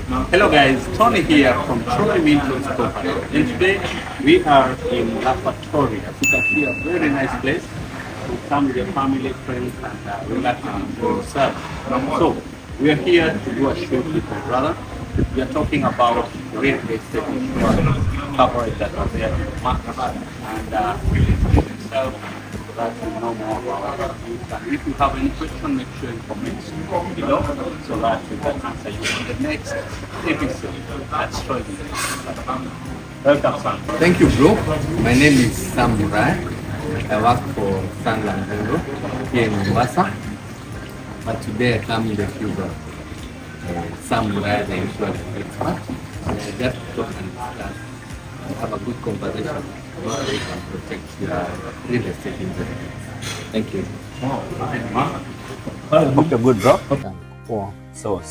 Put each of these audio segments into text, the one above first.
Hello guys, Tony here from Troy Windows Company. And today we are in Laboratory. As you can see, a very nice place to come with your family, friends, and relax and enjoy yourself. So we are here to do a show with my brother. We are talking about real estate insurance coverage that are there in the market, and we introduce himself so that you know more about it. And if you have any question, make sure you comment below so that we can answer you on the next episode. That's Troy. Welcome, Sam. Thank you, bro. My name is Sam Murai. I work for San Lambero here in Mombasa. But today I come with a few of Sam Murai, the insurance expert. Just to talk and discuss and have a good conversation about how you can protect your real estate investments. Thank you. Okay, good bro. So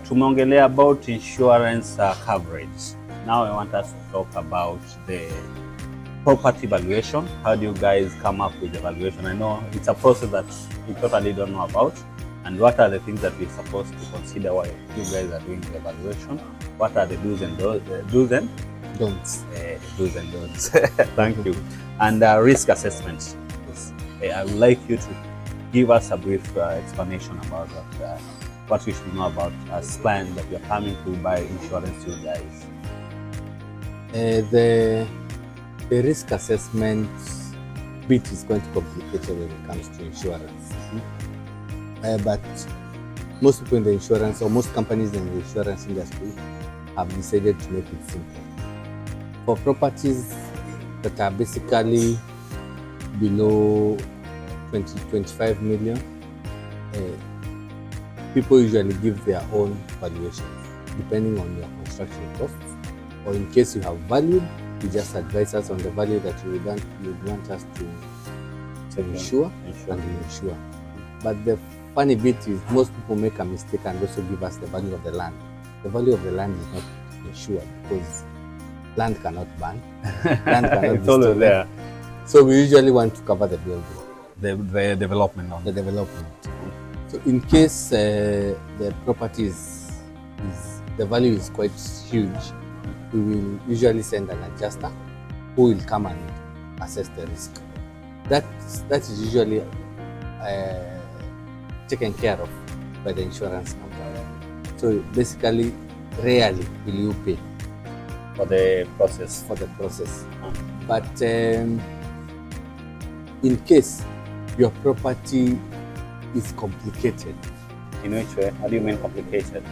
tumeongelea about insurance coverage. Now I want us to talk about the property valuation. How do you guys come up with the valuation? I know it's a process that we totally don't know about. And what are the things that we're supposed to consider while you guys are doing the valuation? What are the do's and don'ts? Do's and don'ts. Thank you. And risk assessment. I would like you to give us a brief explanation about that. What we should know about as clients that we are coming to buy insurance, you guys. The risk assessment bit is quite complicated when it comes to insurance. But most people in the insurance, or most companies in the insurance industry, have decided to make it simple. For properties that are basically below 25 million, people usually give their own valuations depending on your construction costs, or in case you have valued, you just advise us on the value that you would want us to insure and insure. But the funny bit is most people make a mistake and also give us the value of the land. The value of the land is not insured because land cannot burn. Land cannot It's always there. So we usually want to cover the building. The development on the development. So in case the property the value is quite huge, we will usually send an adjuster who will come and assess the risk. That is usually taken care of by the insurance company. So basically, rarely will you pay for the process. But in case your property is complicated. In which way? How do you mean complicated?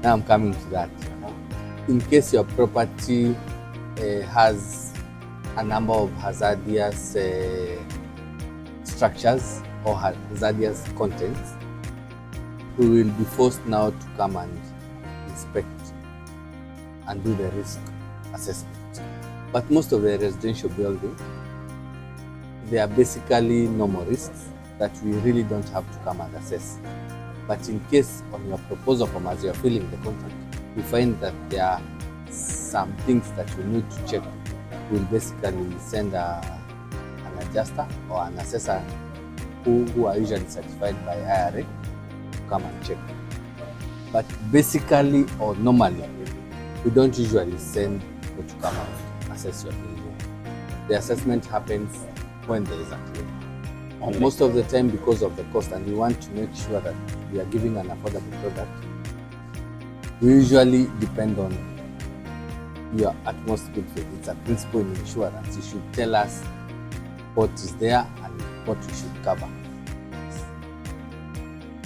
Now I'm coming to that. In case your property has a number of hazardous structures or hazardous contents, we will be forced now to come and inspect and do the risk assessment. But most of the residential buildings, they are basically normal risks that we really don't have to come and assess. But in case on your proposal form, as you are filling the contract, we find that there are some things that we need to check, we'll basically send an adjuster or an assessor who are usually certified by IRA to come and check. But basically or normally, we don't usually send people to come and assess your building. The assessment happens when there is a claim. Most of the time because of the cost, and we want to make sure that we are giving an affordable product, we usually depend on your utmost good faith. It's a principle in insurance. You should tell us what is there and what we should cover.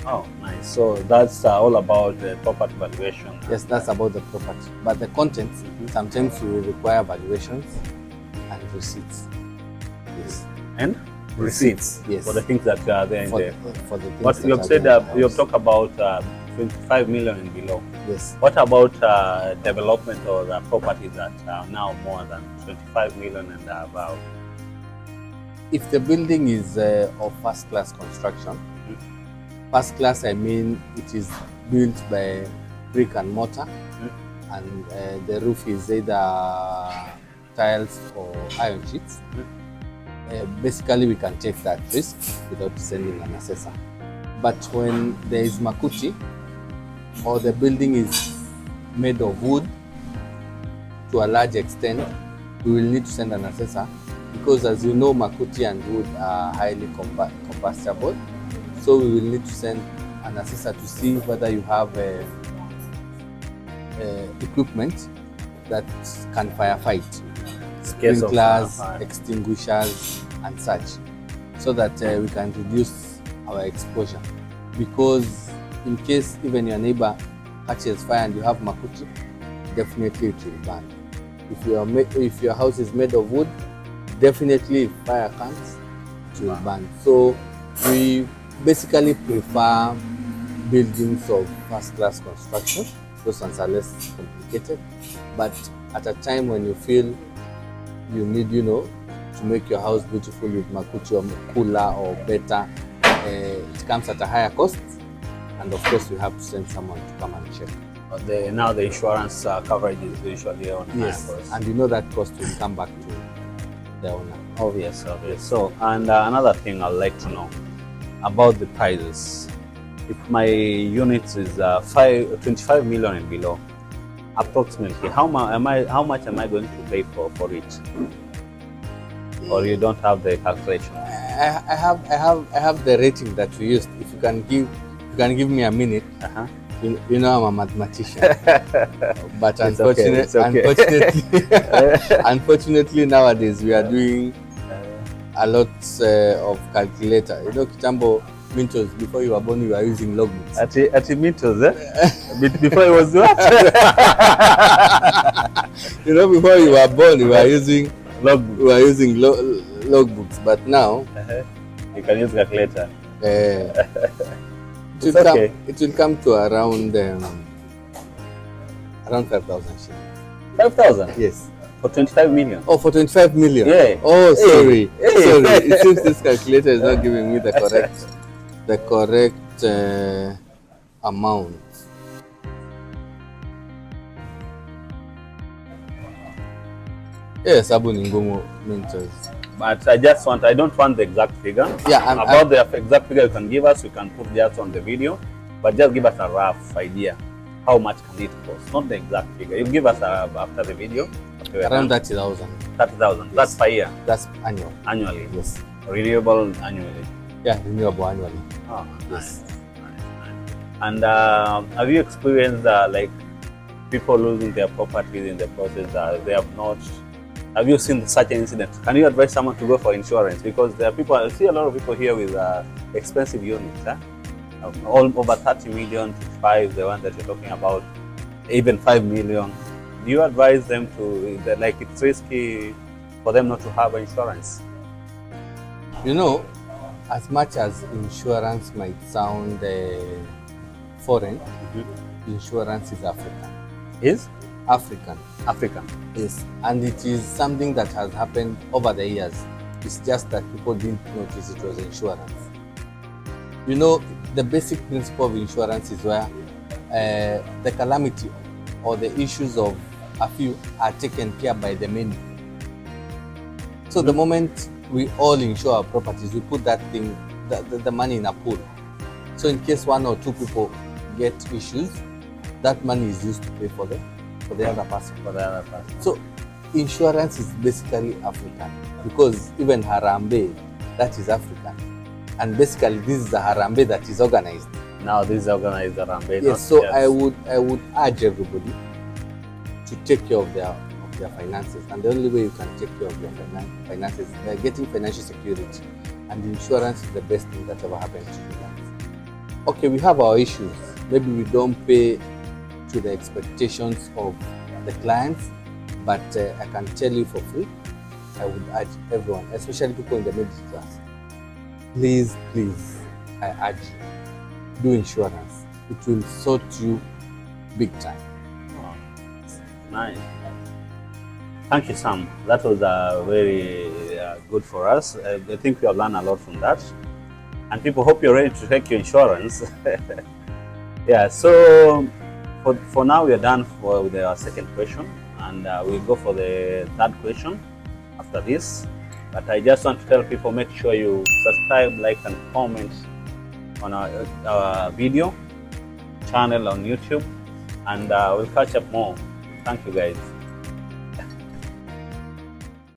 Oh, nice. So that's all about the property valuation. Yes, that's about the property. But the contents, sometimes we will require valuations and receipts. Yes. And receipts. Yes. For the things that are there For in there. the things What that you have are said, there in the you have house. talked about 25 million and below. Yes. What about development or properties that are now more than 25 million and above? If the building is of first-class construction, first class, I mean it is built by brick and mortar, and the roof is either tiles or iron sheets. Basically, we can take that risk without sending an assessor. But when there is makuti, or the building is made of wood to a large extent, we will need to send an assessor, because as you know, makuti and wood are highly combustible. So we will need to send an assessor to see whether you have equipment that can firefight, sprinklers, extinguishers, and such, so that we can reduce our exposure. Because in case even your neighbor catches fire and you have makuti, definitely it will burn. If your house is made of wood, definitely if fire comes, it will burn. So we basically prefer buildings of first-class construction. Those ones are less complicated. But at a time when you feel you need, to make your house beautiful with makuti or cooler or better, it comes at a higher cost. And of course, we have to send someone to come and check. Now the insurance coverage is usually on yes, higher cost. And that cost will come back to the owner. Obvious. So, and another thing I'd like to know about the prices. If my unit is 25 million and below, approximately, how much am I going to pay for it? Or you don't have the calculation? I have the rating that we used. If you can give me a minute. I'm a mathematician, but unfortunately nowadays we are doing a lot of calculator. Kitambo, Mintos, before you were born, you were using logbooks. At Mintos, before it was what? Before you were born, you were using logbooks. We were using logbooks, but now you can use calculator. It will come to around 5,000 shillings. 5,000? Yes. For 25 million? Oh, for 25 million? Yeah. Oh, sorry. Sorry. It seems this calculator is not giving me the correct amount. Yes, Abu Ningomo Mintos. But I don't want the exact figure. Yeah, the exact figure you can give us, we can put just on the video, but just give us a rough idea. How much can it cost? Not the exact figure. You give us after the video. Around 30,000. 30,000. Yes. That's per year? That's annual. Annually? Yes. Renewable annually? Yeah, renewable annually. Oh, yes. Nice. And have you experienced people losing their properties in the process? They have not. Have you seen such an incident? Can you advise someone to go for insurance? Because there are people, I see a lot of people here with expensive units. All over 30 million to 5, the one that you're talking about, even 5 million. Do you advise them to, it's risky for them not to have insurance? As much as insurance might sound foreign, insurance is African. Is? African. African. Yes, and it is something that has happened over the years. It's just that people didn't notice it was insurance. The basic principle of insurance is where the calamity or the issues of a few are taken care by the many. So the moment we all insure our properties, we put that thing, the money in a pool. So in case one or two people get issues, that money is used to pay for the other person. So insurance is basically African, because even Harambe, that is African. And basically this is the Harambe that is organized. Now this is organized Harambe. Yes, so yes. I would urge everybody to take care of their finances. And the only way you can take care of your finances is by getting financial security. And insurance is the best thing that ever happened to you guys. Okay, we have our issues. Maybe we don't pay to the expectations of the clients, but I can tell you for free, I would urge everyone, especially people in the middle class, please, I urge you, do insurance. It will sort you big time. Wow. Nice. Thank you, Sam. That was very good for us. I think we have learned a lot from that. And people, hope you're ready to take your insurance. Yeah, so for now, we are done with our second question, and we'll go for the third question after this. But I just want to tell people, make sure you subscribe, like, and comment on our video channel on YouTube. and we'll catch up more. Thank you, guys.